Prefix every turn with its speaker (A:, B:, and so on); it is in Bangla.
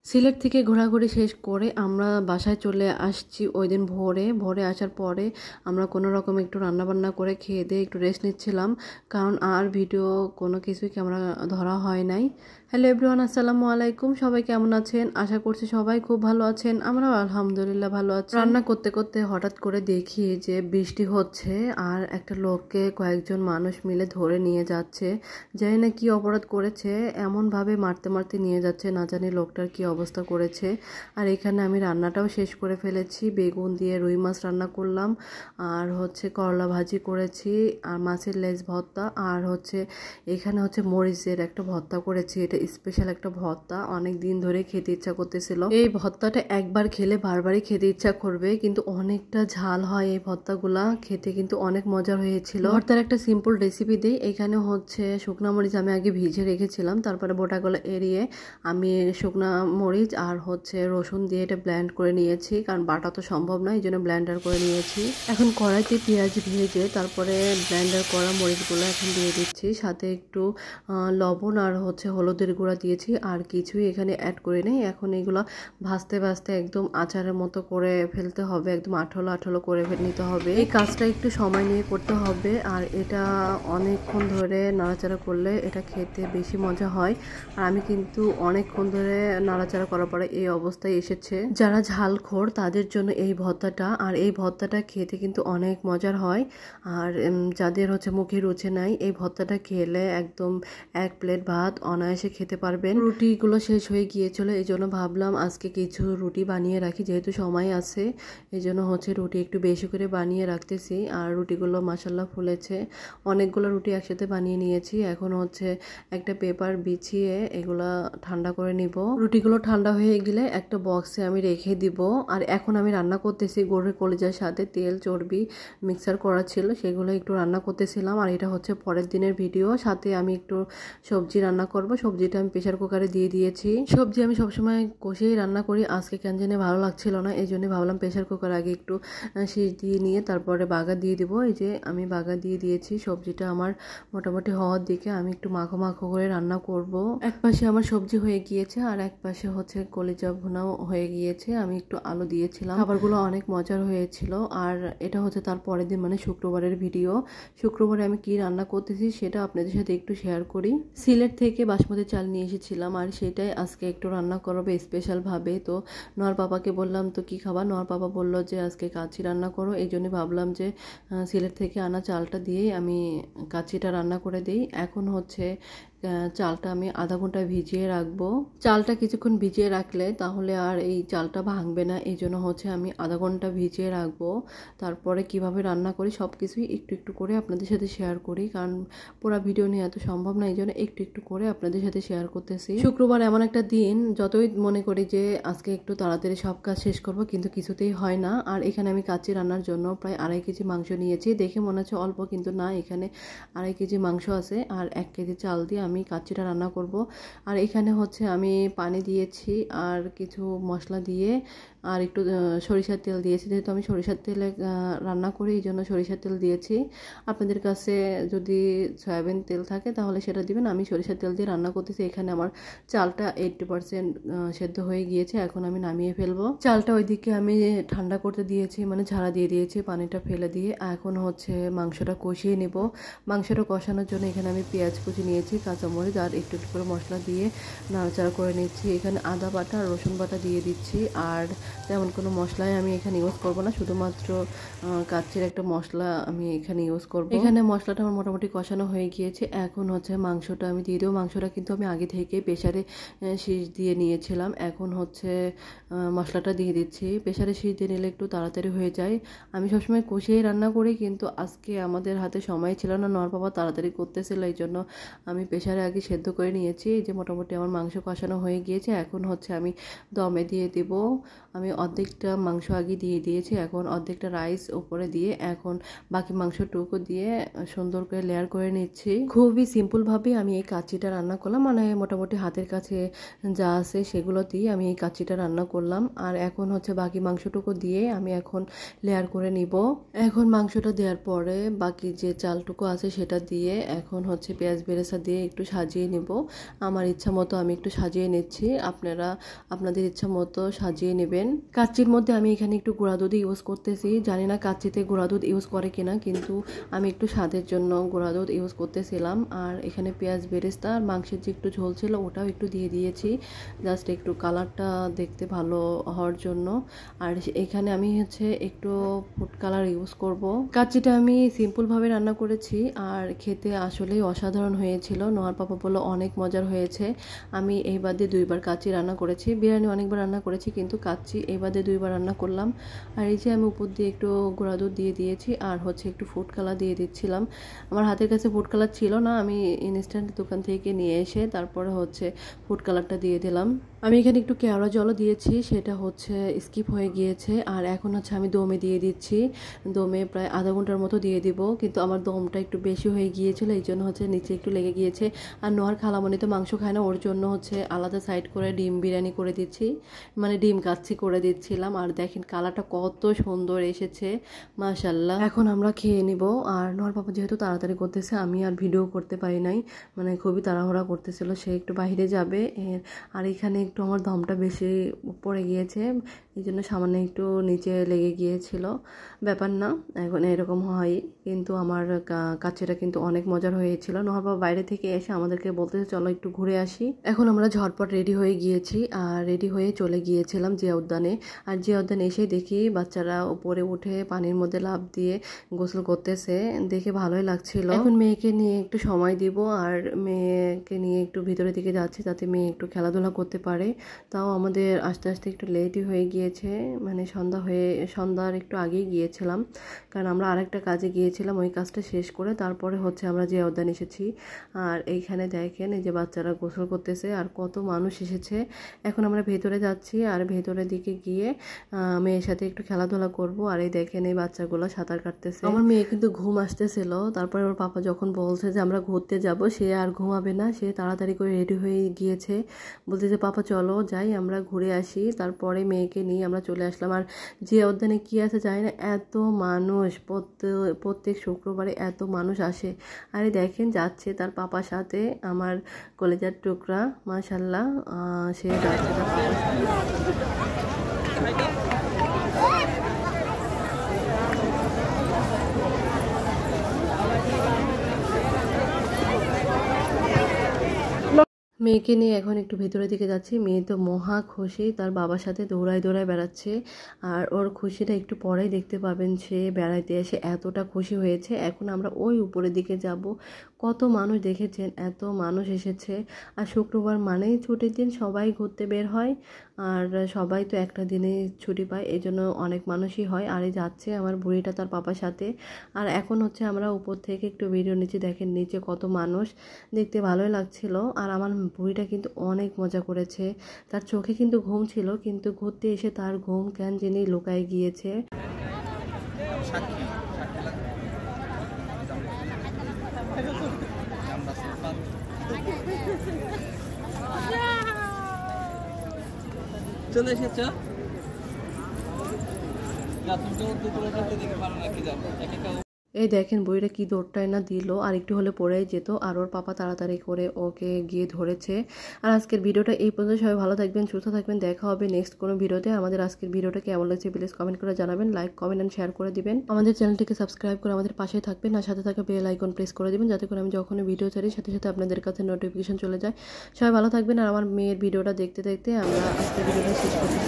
A: সিলেট থেকে ঘোরাঘুরি শেষ করে আমরা বাসায় চলে আসছি ওই দিন ভোরে। ভোরে আসার পরে আমরা কোনো রকম একটু রান্নাবান্না করে খেয়ে দিয়ে একটু রেস্ট নিচ্ছিলাম, কারণ আর ভিডিও কোনো কিছুই ক্যামেরা ধরা হয় নাই। হ্যালো এভরিওয়ান, আসসালামু আলাইকুম। সবাই কেমন আছেন? আশা করছি সবাই খুব ভালো আছেন। আমরাও আলহামদুলিল্লাহ ভালো আছি। রান্না করতে করতে হঠাৎ করে দেখি যে বৃষ্টি হচ্ছে আর একটা লোককে কয়েকজন মানুষ মিলে ধরে নিয়ে যাচ্ছে। জানি না কি অপরাধ করেছে, এমনভাবে মারতে মারতে নিয়ে যাচ্ছে, না জানি লোকটার কি অবস্থা করেছে। আর এখানে আমি রান্নাটাও শেষ করে ফেলেছি। বেগুন দিয়ে রুই মাছ রান্না করলাম, আর করলা ভাজি করেছি, আর মাছের লেজ ভর্তা, আর এখানে মরিচের একটা ভর্তা করেছি। এটা স্পেশাল একটা ভর্তা, অনেক দিন ধরে খেতে ইচ্ছা করতেছিল। এই ভর্তাটা একবার খেলে বারবারই খেতে ইচ্ছা করবে, কিন্তু অনেকটা ঝাল হয় এই ভর্তাগুলা, খেতে কিন্তু অনেক মজার হয়েছিল। ভর্তার একটা সিম্পল রেসিপি দিই। এখানে শুকনা মরিচ আমি আগে ভিজে রেখেছিলাম, তারপরে বোটাগুলো এড়িয়ে আমি শুকনা মরিচ আর রসুন দিয়ে এটা ব্লেন্ড করে নিয়েছি, কারণ বাটা তো সম্ভব নয়, এই জন্য ব্লেন্ডার করে নিয়েছি। এখন কড়াইতে পেঁয়াজ ভেজে তারপরে ব্লেন্ডার করা মরিচগুলো এখন দিয়ে দিচ্ছি, সাথে একটু লবণ আর হলুদের গুঁড়া দিয়েছি, আর কিছুই এখানে অ্যাড করে নেই। এখন এগুলো ভাজতে ভাজতে একদম আচারের মতো করে ফেলতে হবে, একদম আঠালো আঠালো করে নিতে হবে। এই কাজটা একটু সময় নিয়ে করতে হবে, আর এটা অনেকক্ষণ ধরে নাড়াচাড়া করলে এটা খেতে বেশি মজা হয়। আর আমি কিন্তু অনেকক্ষণ ধরে নাড়াচাড়া করার পরে এই অবস্থায় এসেছে। যারা ঝালখোর তাদের জন্য এই ভর্তাটা, আর এই ভর্তাটা খেতে কিন্তু অনেক মজার হয়। আর যাদের মুখে রুচে নাই, এই ভর্তাটা খেলে একদম এক প্লেট ভাত অনায়াসে খেতে পারবেন। রুটিগুলো শেষ হয়ে গিয়েছিল, এই জন্য ভাবলাম আজকে কিছু রুটি বানিয়ে রাখি, যেহেতু সময় আছে। এই জন্য রুটি একটু বেশি করে বানিয়ে রাখতেছি। আর রুটিগুলো মাশাল্লাহ ফুলেছে, অনেকগুলো রুটি একসাথে বানিয়ে নিয়েছি। এখন একটা পেপার বিছিয়ে এগুলা ঠান্ডা করে নিব। রুটিগুলো ঠান্ডা হয়ে গেলে একটা বক্সে আমি রেখে দিব। আর এখন আমি রান্না করতেছি গরুর কলিজার সাথে তেল চর্বি মিক্সার করা ছিল, সেগুলো একটু রান্না করতেছিলাম। আর এটা পরের দিনের ভিডিও। সাথে আমি একটু সবজি রান্না করব। সবজিটা আমি প্রেশার কুকারে দিয়ে দিয়েছি। সবজি আমি সবসময় কষেই রান্না করি, আজকে কেন জানি ভালো লাগছিল না, এই জন্য ভাবলাম প্রেশার কুকার আগে একটু শীষ দিয়ে নিয়ে তারপরে বাগার দিয়ে দিব। এই যে আমি বাগার দিয়ে দিয়েছি। সবজিটা আমার মোটামুটি হওয়ার দিকে আমি একটু মাখো মাখো করে রান্না করব। এক পাশে আমার সবজি হয়ে গিয়েছে, আর এক পাশে কলিজা ভুনাও হয়ে গিয়েছে। আমি একটু আলু দিয়েছিলাম, খাবারগুলো অনেক মজার হয়েছিল। আর এটা তার পরের দিন, মানে শুক্রবারের ভিডিও। শুক্রবারে আমি কি রান্না করতেছি সেটা আপনাদের সাথে একটু শেয়ার করি। সিলেট থেকে বাসমতি চাল নিয়ে এসেছিলাম, আর সেটাই আজকে একটু রান্না করবে স্পেশাল ভাবে। তো নোয়ার পাপাকে বললাম তো কি খাবার, নোয়ার পাপা বললো যে আজকে কাচ্চি রান্না করো। এই জন্য ভাবলাম যে সিলেট থেকে আনা চালটা দিয়েই আমি কাচ্চিটা রান্না করে দিই। এখন চালটা আমি আধা ঘন্টা ভিজিয়ে রাখবো। চালটা কিছুক্ষণ ভিজিয়ে রাখলে তাহলে আর এই চালটা ভাঙবে না, এই জন্য আমি আধা ঘন্টা ভিজিয়ে রাখবো। তারপরে কিভাবে রান্না করি সব কিছুই একটু একটু করে আপনাদের সাথে শেয়ার করি, কারণ পুরো ভিডিও নিয়ে এত সম্ভব না, এই জন্য একটু একটু করে আপনাদের সাথে শেয়ার করতেছি। শুক্রবার এমন একটা দিন, যতই মনে করি যে আজকে একটু তাড়াতাড়ি সব কাজ শেষ করব, কিন্তু কিছুতেই হয় না। আর এখানে আমি কাচ্চি রান্নার জন্য প্রায় 2.5 কেজি মাংস নিয়েছি। দেখে মনে হচ্ছে অল্প, কিন্তু না, এখানে 2.5 কেজি মাংস আছে, আর 1 কেজি চাল দিয়ে আমি কাচ্চিটা রান্না করব। আর এখানে আমি পানি দিয়েছি আর কিছু মশলা দিয়ে আর একটু সরিষার তেল দিয়েছি, যেহেতু আমি সরিষার তেলে রান্না করি, এই জন্য সরিষার তেল দিয়েছি। আপনাদের কাছে যদি সয়াবিন তেল থাকে তাহলে সেটা দিবেন, আমি সরিষার তেল দিয়ে রান্না করতেছি। এখানে আমার চালটা 80% সেদ্ধ হয়ে গিয়েছে, এখন আমি নামিয়ে ফেলবো। চালটা ওইদিকে আমি ঠান্ডা করতে দিয়েছি, মানে ঝাড়া দিয়ে দিয়েছি পানিটা ফেলে দিয়ে। এখন মাংসটা কষিয়ে নেব। মাংসটা কষানোর জন্য এখানে আমি পেঁয়াজ কুচি নিয়েছি, কাঁচামরিচ আর একটু একটু করে মশলা দিয়ে নাড়াচাড়া করে নিচ্ছি। এখানে আদা বাটা আর রসুন বাটা দিয়ে দিচ্ছি। আর তেমন কোনো মশলাই আমি এখানে ইউজ করব না, শুধুমাত্র কাচ্চির একটা মশলা আমি এখানে ইউজ করব। এখানে মশলাটা আমার মোটামুটি কষানো হয়ে গিয়েছে। এখন মাংসটা আমি দিয়ে দেবো। মাংসটা কিন্তু আমি আগে থেকে প্রেসারে শীষ দিয়ে নিয়েছিলাম। এখন মশলাটা দিয়ে দিচ্ছি। প্রেসারে শীষ দিয়ে নিলে একটু তাড়াতাড়ি হয়ে যায়। আমি সবসময় কষিয়েই রান্না করি, কিন্তু আজকে আমাদের হাতে সময় ছিল না, নর বাবা তাড়াতাড়ি করতেছিল, এই জন্য আমি প্রেসারে আগে সেদ্ধ করে নিয়েছি। এই যে মোটামুটি আমার মাংস কষানো হয়ে গিয়েছে। এখন আমি দমে দিয়ে দেব। আমি অর্ধেকটা মাংস আগে দিয়ে দিয়েছি, এখন অর্ধেকটা রাইস উপরে দিয়ে এখন বাকি মাংসটুকু দিয়ে সুন্দর করে লেয়ার করে নিচ্ছি। খুবই সিম্পলভাবে আমি এই কাচ্চিটা রান্না করলাম, মানে মোটামুটি হাতের কাছে যা আছে সেগুলো দিয়ে আমি এই কাচ্চিটা রান্না করলাম। আর এখন বাকি মাংসটুকু দিয়ে আমি এখন লেয়ার করে নিব। এখন মাংসটা দেওয়ার পরে বাকি যে চালটুকু আছে সেটা দিয়ে এখন পেঁয়াজ বেরেস্তা দিয়ে একটু সাজিয়ে নেব। আমার ইচ্ছা মতো আমি একটু সাজিয়ে নিচ্ছি, আপনারা আপনাদের ইচ্ছা মতো সাজিয়ে নেবেন। কাচ্চির মধ্যে আমি এখানে একটু গুঁড়া দুধ ইউজ করতেছি, জানি না কাচ্চিতে গুঁড়া দুধ ইউজ করে কিনা, কিন্তু আমি একটু স্বাদের জন্য গুঁড়া দুধ ইউজ করতেছিলাম। আর এখানে পেঁয়াজ বেরেস্তা আর মাংসের যে একটু ঝোল ছিল ওটাও একটু দিয়ে দিয়েছি, জাস্ট একটু কালারটা দেখতে ভালো হওয়ার জন্য। আর এখানে আমি হচ্ছে একটু ফুড কালার ইউজ করব। কাচ্চিটা আমি সিম্পলভাবে রান্না করেছি আর খেতে আসলেই অসাধারণ হয়েছিল। নোয়ার পাপা বলল অনেক মজার হয়েছে। আমি এই বাদে 2বার কাচ্চি রান্না করেছি, বিরিয়ানি অনেকবার রান্না করেছি কিন্তু কাচ্চি এই বাদে 2বার রান্না করলাম। আর এই যে আমি উপর দিয়ে একটু গুঁড়া দুধ দিয়ে দিয়েছি আর হচ্ছে একটু ফুড কালার দিয়ে দিচ্ছিলাম। আমার হাতের কাছে ফুড কালার ছিল না, আমি ইনস্ট্যান্ট দোকান থেকে নিয়ে এসে তারপরে হচ্ছে ফুড কালারটা দিয়ে দিলাম। আমি এখানে একটু কেওড়া জলও দিয়েছি, সেটা হচ্ছে স্কিপ হয়ে গিয়েছে। আর এখন হচ্ছে আমি দমে দিয়ে দিচ্ছি, দমে প্রায় আধা ঘন্টার মতো দিয়ে দিব, কিন্তু আমার দমটা একটু বেশি হয়ে গিয়েছিল, এই জন্য হচ্ছে নিচে একটু লেগে গিয়েছে। আর নোয়ার খালামণি তো মাংস খায় না, ওর জন্য হচ্ছে আলাদা সাইড করে ডিম বিরিয়ানি করে দিচ্ছি, মানে ডিম কাচ্চি করে দিচ্ছিলাম। আর দেখেন কালারটা কত সুন্দর এসেছে, মাশাআল্লাহ। এখন আমরা খেয়ে নিব। আর নোয়ার পাপা যেহেতু তাড়াতাড়ি করতেছে, আমি আর ভিডিও করতে পারি নাই, মানে খুবই তাড়াহুড়া করতেছিল, সে একটু বাইরে যাবে। আর এখানে একটু আমার দমটা বেশি পড়ে গিয়েছে, এই জন্য সামান্য একটু নিচে লেগে গিয়েছিল, ব্যাপার না, এখন এরকম হয়। কিন্তু আমার কাচ্চিটা কিন্তু অনেক মজার হয়েছিল। নোহার বাবা বাইরে থেকে এসে আমাদেরকে বলতেছে চলো একটু ঘুরে আসি। এখন আমরা ঝটপট রেডি হয়ে গিয়েছি আর রেডি হয়ে চলে গিয়েছিলাম জিয়া উদ্যানে। আর জিয়া উদ্যানে এসে দেখি বাচ্চারা উপরে উঠে পানির মধ্যে লাফ দিয়ে গোসল করতেছে, দেখে ভালোই লাগছিল। এখন মেয়েকে নিয়ে একটু সময় দিব আর মেয়েকে নিয়ে একটু ভিতরের দিকে যাচ্ছি যাতে মেয়ে একটু খেলাধুলা করতে পারে। তাও আমাদের আস্তে আস্তে একটু লেটই হয়ে গিয়েছে, মানে সন্ধ্যার একটু আগেই গিয়েছিলাম, কারণ আমরা আরেকটা কাজে গিয়েছিলাম, ওই কাজটা শেষ করে তারপরে হচ্ছে আমরা জিয়া উদ্যান এসেছি। আর এইখানে দেখেন এই যে বাচ্চারা গোসল করতেছে আর কত মানুষ এসেছে। এখন আমরা ভেতরে যাচ্ছি আর ভেতরের দিকে গিয়ে মেয়ের সাথে একটু খেলাধুলা করব। আর এই দেখেন এই বাচ্চাগুলো সাঁতার কাটতেছে। আমার মেয়ে কিন্তু ঘুম আসতেছিল, তারপরে ওর পাপা যখন বলছে যে আমরা ঘুরতে যাব, সে আর ঘুমাবে না, সে তাড়াতাড়ি করে রেডি হয়ে গিয়েছে, বলতে যে পাপা চলো যাই আমরা ঘুরে আসি। তারপরে মেয়েকে নিয়ে আমরা চলে আসলাম। আর জিয়া উদ্যানে কি আছে জানি না, এত মানুষ, প্রত্যেক শুক্রবারে এত মানুষ আসে। আরে দেখেন যাচ্ছে তার পাপার সাথে, আমার কলেজার টুকরা, মাশাআল্লাহ, সে যাচ্ছে তার পাপার সাথে। মেয়েকে নিয়ে এখন একটু ভেতরের দিকে যাচ্ছি। মেয়ে তো মহা খুশি, তার বাবার সাথে দৌড়ায় বেড়াচ্ছে। আর ওর খুশিটা একটু পরেই দেখতে পাবেন, সে বেড়াইতে এসে এতটা খুশি হয়েছে। এখন আমরা ওই উপরের দিকে যাব। কত মানুষ দেখেছেন, এত মানুষ এসেছে। আর শুক্রবার মানেই ছুটির দিন, সবাই ঘুরতে বের হয়, আর সবাই তো একটা দিনে ছুটি পায়, এই জন্য অনেক মানুষই হয়। আর এই যাচ্ছে আমার বুড়িটা তার পাপার সাথে। আর এখন হচ্ছে আমরা উপর থেকে একটু ভিডিও নিচে, দেখেন নিচে কত মানুষ, দেখতে ভালোই লাগছিল। আর আমার বুড়িটা কিন্তু অনেক মজা করেছে, তার চোখে কিন্তু ঘুম ছিল, কিন্তু ঘুরতে এসে তার ঘুম কেন জানি লুকায় গিয়েছে।
B: চলে এসেছ না, তুমি তো দুপুরে দেখে পারো না কি যাবো।
A: এই দেখেন বইটা কি দৌড়টাই না দিল, আর একটু হলে পড়েই যেত। আর ওর পাপা তাড়াতাড়ি করে ওকে গিয়ে ধরেছে। আর আজকের ভিডিওটা এই পর্যন্ত। সবাই ভালো থাকবেন, সুস্থ থাকবেন, দেখা হবে নেক্সট কোনো ভিডিওতে। আমাদের আজকের ভিডিওটা কেমন লাগছে প্লিজ কমেন্ট করে জানাবেন, লাইক কমেন্ট এন্ড শেয়ার করে দিবেন। আমাদের চ্যানেলটিকে সাবস্ক্রাইব করে আমাদের পাশে থাকবেন, আর সাথে থাকা বেল আইকন প্রেস করে দিবেন, যাতে করে আমি যখনই ভিডিও ছাড়ি সাথে সাথে আপনাদের কাছে নোটিফিকেশন চলে যায়। সবাই ভালো থাকবেন। আর আমার মেয়ের ভিডিওটা দেখতে দেখতে আমরা আজকের ভিডিওটা শেষ করতেছি।